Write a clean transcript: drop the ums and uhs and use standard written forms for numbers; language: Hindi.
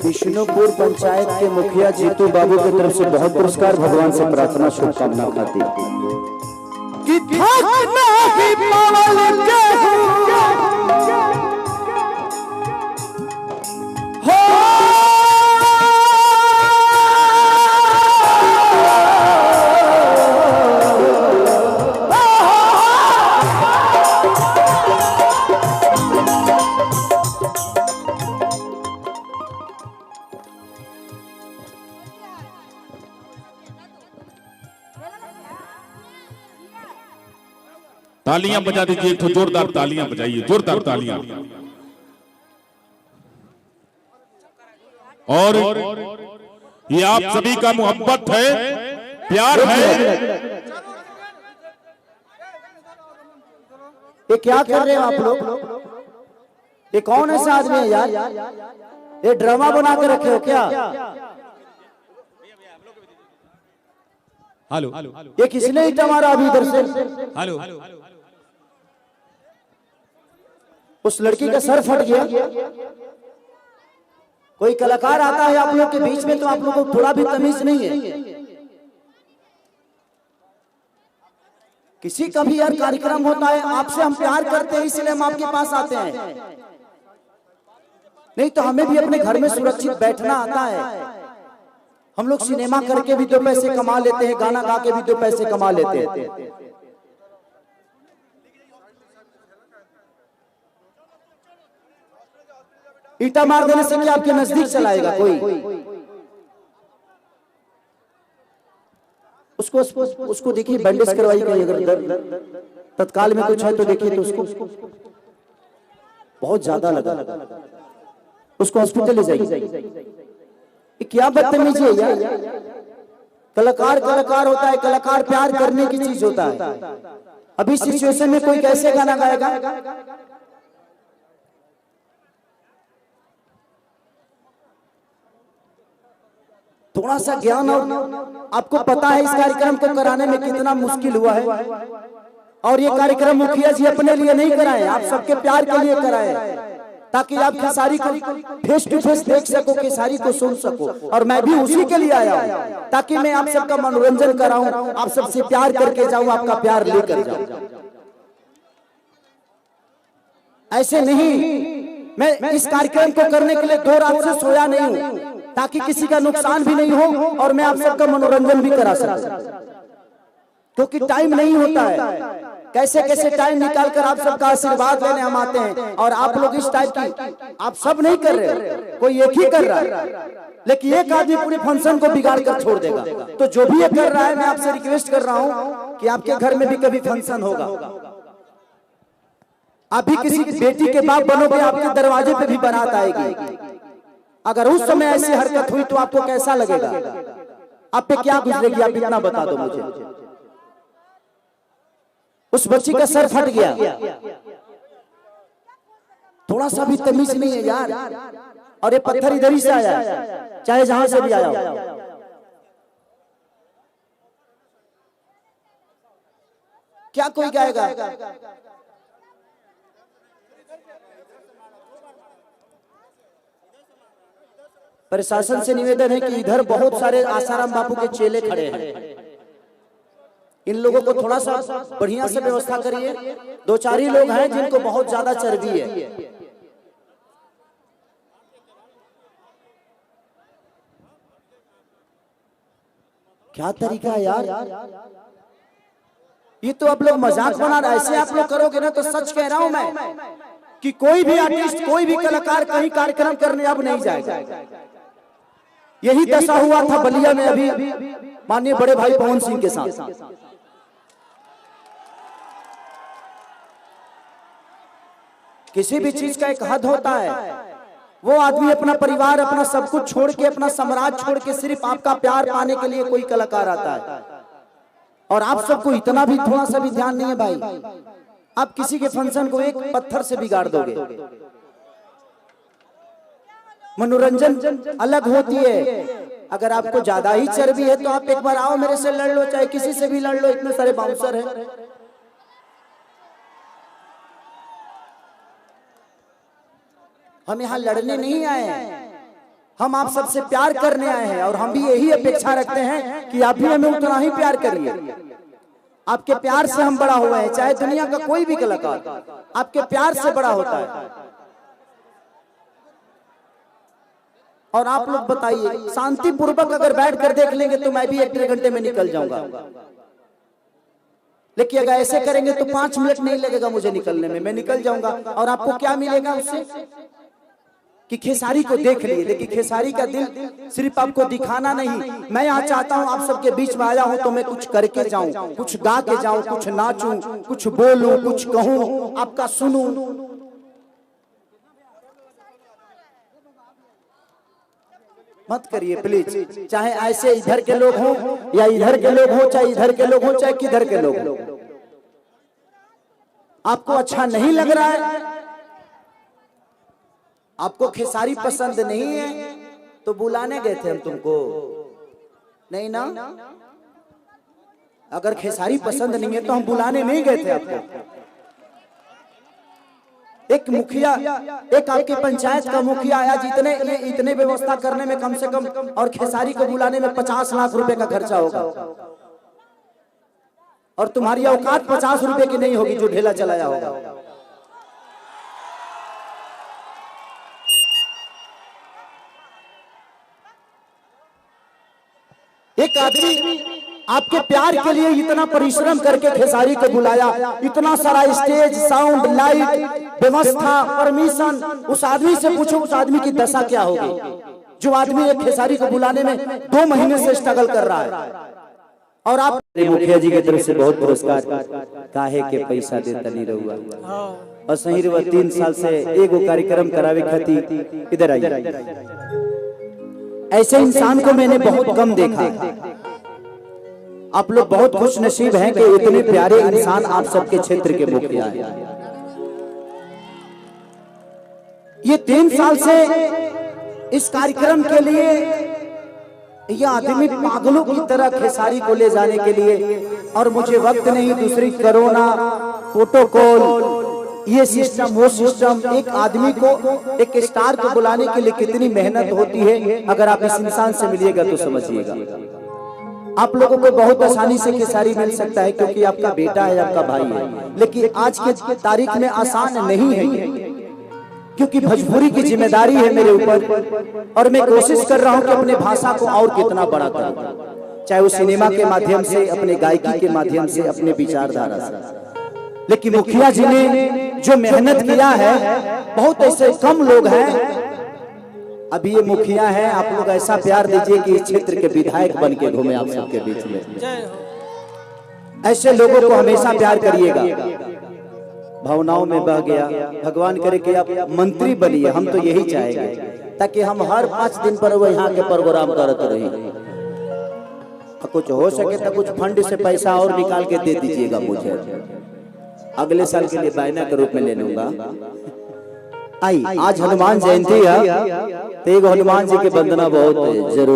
विष्णुपुर पंचायत के मुखिया जीतू बाबू की तरफ से बहुत पुरस्कार, भगवान से प्रार्थना शुभकामना खाती तालियां बजा दीजिए, एक जोरदार तालियां बजाइए, जोरदार तालियां। और ये आप सभी का मोहब्बत है, प्यार है। ये क्या कर रहे हो आप लोग? ये कौन ऐसा आदमी है यार? ये ड्रामा बना के रखे हो क्या? हेलो, ये किसने ईटा मारा अभी इधर से? हेलो, उस लड़की का सर फट गया। कोई कलाकार आता है आप लोग के बीच में तो आप लोगों को थोड़ा भी तमीज नहीं है। किसी का भी यार कार्यक्रम होता है, आपसे हम प्यार करते हैं इसलिए हम आपके पास आते हैं, नहीं तो हमें भी अपने घर में सुरक्षित बैठना आता है। हम लोग सिनेमा करके भी 2 पैसे कमा लेते हैं, गाना गा के भी 2 पैसे कमा लेते हैं। ईटा मार देने से क्या आपके नजदीक चलाएगा कोई? उसको देखिए, बैंडेज करवाई गई। अगर तत्काल में कुछ है तो देखिए, तो उसको बहुत ज्यादा लगा, उसको हॉस्पिटल ले जाइए। क्या बदतमीजी है यार? कलाकार कलाकार होता है, कलाकार प्यार करने की चीज होता है। अभी सिचुएशन में कोई कैसे गाना गाएगा? थोड़ा सा ज्ञान, और आपको पता है इस कार्यक्रम को कराने में कितना मुश्किल हुआ है। और ये कार्यक्रम मुखिया जी अपने लिए नहीं कराए, आप सबके प्यार के लिए कराए, ताकि आप खेसारी को फेस टू फेस देख सको, खेसारी को सुन सको। और मैं भी उसी के लिए आया हूं, ताकि मैं आप सबका मनोरंजन कराऊं, आप सबसे प्यार करके जाऊं, आपका प्यार लेकर जाऊं। ऐसे नहीं, मैं इस कार्यक्रम को करने के लिए 2 रात से सोया नहीं हूं, ताकि किसी का नुकसान भी नहीं हो और मैं आप सबका मनोरंजन भी करा सकूं, क्योंकि टाइम नहीं होता है। कैसे कैसे टाइम निकाल कर आप सबका आशीर्वाद लेने हम आते हैं, और आप लोग इस टाइप की आप सब नहीं कर रहे, कोई एक ही कर रहा है, लेकिन एक आदमी पूरे फंक्शन को बिगाड़ कर छोड़ देगा। तो जो भी ये कर रहा है, मैं आपसे रिक्वेस्ट कर रहा हूं कि आपके घर में भी कभी फंक्शन होगा, आप भी किसी बेटी के बाप बनोगे, आपके दरवाजे पे भी बारात आएगी। अगर उस समय ऐसी हरकत हुई तो आपको कैसा लगेगा? आप पे क्या गुजरेगी? आप इतना बता दो मुझे। उस बच्ची का सर फट गया, थोड़ा सा भी तमीज नहीं है यार। और ये पत्थर इधर ही से आया, चाहे जहां से भी आया हो। क्या कोई गाएगा? प्रशासन से निवेदन है कि इधर बहुत सारे आसाराम बापू के चेले खड़े हैं, इन लोगों को थोड़ा सा बढ़िया से व्यवस्था करिए। 2-4 ही लोग हैं जिनको बहुत ज्यादा चर्बी है। क्या तरीका है यार? ये तो आप लोग मजाक बना रहे, ऐसे आप लोग करोगे ना तो सच कह रहा हूं मैं कि कोई भी आर्टिस्ट, कोई भी कलाकार कहीं कार्यक्रम करने अब नहीं जाएगा। यही दशा हुआ था बलिया में अभी माननीय बड़े भाई पवन सिंह के साथ। किसी भी चीज का एक हद होता है। वो आदमी अपना परिवार, अपना सब कुछ छोड़ के, अपना साम्राज्य छोड़ के सिर्फ आपका प्यार पाने के लिए कोई कलाकार आता है। और आप सबको इतना भी थोड़ा सा भी ध्यान नहीं है भाई। आप किसी के फंक्शन को एक पत्थर से बिगाड़ दोगे। मनोरंजन अलग होती है, अगर आपको ज्यादा ही चर्बी है तो आप एक बार आओ मेरे से लड़ लो, चाहे किसी से भी लड़ लो, इतने सारे बाउंसर हैं। हम यहाँ लड़ने नहीं आए हैं, हम आप सबसे प्यार करने आए हैं और हम भी यही अपेक्षा रखते हैं कि आप भी हमें उतना ही प्यार करिए। आपके प्यार से हम बड़ा हुए हैं, चाहे दुनिया का कोई भी कलाकार आपके प्यार से बड़ा होता है। और आप लोग बताइए, शांतिपूर्वक अगर बैठ कर देख लेंगे तो मैं भी 1-1.5 घंटे में निकल जाऊंगा, लेकिन अगर ऐसे करेंगे तो 5 मिनट नहीं लगेगा मुझे निकलने में, मैं निकल जाऊंगा। और आपको क्या मिलेगा उससे कि खेसारी को देख लिए, लेकिन खेसारी का दिल सिर्फ आपको दिखाना नहीं। मैं यहाँ चाहता हूँ आप सबके बीच में आया हूँ तो मैं कुछ करके जाऊं, कुछ गा के जाऊं, कुछ नाचूं, कुछ बोलूं, कुछ कहूं, आपका सुनूं। मत करिए प्लीज, चाहे ऐसे इधर के लोग हों या इधर के लोग हों, चाहे इधर के लोग हों चाहे किधर के लोग हों। आपको अच्छा नहीं लग रहा है, आपको खेसारी पसंद नहीं है तो बुलाने गए थे हम तुमको, नहीं ना? अगर खेसारी पसंद नहीं है तो हम बुलाने नहीं गए थे आपको। एक मुखिया, एक आपकी पंचायत का मुखिया आया, इतने व्यवस्था करने में कम से कम और खेसारी को बुलाने में 50 लाख रुपए का खर्चा होगा, और तुम्हारी औकात 50 रुपए की नहीं होगी जो ढेला चलाया होगा। एक आदमी आपके प्यार के लिए इतना परिश्रम करके खेसारी को बुलाया, इतना सारा स्टेज, साउंड, लाइट, व्यवस्था, परमिशन। उस आदमी से पूछो उस आदमी की दशा क्या होगी जो आदमी एक खेसारी को बुलाने में 2 महीने से स्ट्रगल कर रहा है। और आप मुखिया जी की तरफ से बहुत पुरस्कार, काहे के पैसा देता नहीं रहुआ, और सही रहुआ 3 साल से एगो कार्यक्रम करावे खातिर इधर आइए। ऐसे इंसान को मैंने बहुत कम देखा। आप लोग बहुत खुश नसीब हैं कि इतने प्यारे इंसान आप सबके क्षेत्र के मुखिया हैं। ये 3 साल से इस कार्यक्रम के लिए यह आदमी पागलों की तरह खेसारी को ले जाने के लिए, और मुझे वक्त नहीं, दूसरी कोरोना, प्रोटोकॉल, ये सिस्टम वो सिस्टम। एक आदमी को, एक स्टार को बुलाने के लिए कितनी मेहनत होती है, अगर आप इस इंसान से मिलिएगा तो समझिएगा। आप लोगों को बहुत आसानी से खेसारी मिल सकता है क्योंकि आपका बेटा है, आपका भाई है, लेकिन आज के तारीख में आसान नहीं है क्योंकि भोजपुरी की जिम्मेदारी है मेरे ऊपर, और मैं कोशिश कर रहा हूं कि अपने भाषा को और कितना बड़ा करूं, चाहे वो सिनेमा के माध्यम से, अपने गायकी के माध्यम से, अपने विचारधारा से। लेकिन मुखिया जी ने जो मेहनत किया है, बहुत ऐसे कम लोग हैं। अभी ये मुखिया है, आप लोग ऐसा प्यार दीजिए कि इस क्षेत्र के विधायक बन के घूमे आप सबके बीच में। ऐसे लोगों को हमेशा प्यार करिएगा। भावनाओं में बह गया, भगवान करे कि आप मंत्री बनिए, हम तो यही चाहेंगे, ताकि हम हर 5 दिन पर वो यहाँ के प्रोग्राम करते रहे। कुछ हो सके तो कुछ फंड से पैसा और निकाल के दे दीजिएगा मुझे, अगले साल के लिए बायना के रूप में ले लूंगा। आई आज हनुमान जयंती है, तो हनुमान जी की वंदना बहुत जरूरी।